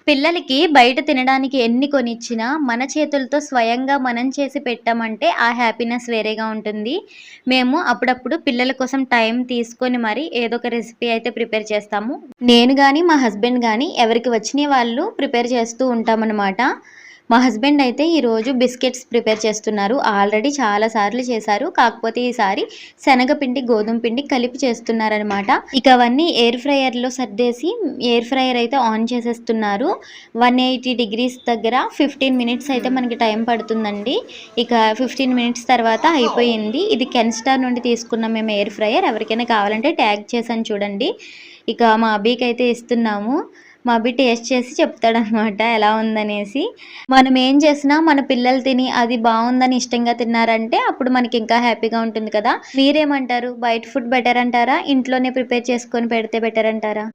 పిల్లలకి బయట తినడానికి ఎన్ని కొనిచ్చినా, మన చేతులతో స్వయంగా మనం చేసి పెట్టామంటే ఆ హ్యాపీనెస్ వేరేగా ఉంటుంది. మేము అప్పుడప్పుడు పిల్లల కోసం టైం తీసుకొని మరి ఏదో ఒక రెసిపీ అయితే ప్రిపేర్ చేస్తాము. నేను గాని, మా హస్బెండ్ గాని ఎవరికి వచ్చినయి వాళ్ళు ప్రిపేర్ చేస్తూ ఉంటామనమాట. మా హస్బెండ్ అయితే ఈరోజు బిస్కెట్స్ ప్రిపేర్ చేస్తున్నారు. ఆల్రెడీ చాలా సార్లు చేశారు. కాకపోతే ఈసారి శనగపిండి, గోధుమ పిండి కలిపి చేస్తున్నారనమాట. ఇక అవన్నీ ఎయిర్ ఫ్రైయర్‌లో సర్దేసి ఎయిర్ ఫ్రైయర్ అయితే ఆన్ చేసేస్తున్నారు. 180 డిగ్రీస్ దగ్గర 15 మినిట్స్ అయితే మనకి టైం పడుతుందండి. ఇక 15 మినిట్స్ తర్వాత అయిపోయింది. ఇది కెన్‌స్టార్ నుండి తీసుకున్నాం మేము ఎయిర్ ఫ్రైయర్. ఎవరికైనా కావాలంటే ట్యాగ్ చేశాను చూడండి. ఇక మా అబ్బీకైతే ఇస్తున్నాము. మా అబ్బి టేస్ట్ చేసి చెప్తాడనమాట ఎలా ఉందనేసి. మనం ఏం చేసినా మన పిల్లలు తిని అది బావుందని ఇష్టంగా తిన్నారంటే అప్పుడు మనకి ఇంకా హ్యాపీగా ఉంటుంది కదా! మీరేమంటారు? బయట ఫుడ్ బెటర్ అంటారా? ఇంట్లోనే ప్రిపేర్ చేసుకొని పెడితే బెటర్ అంటారా?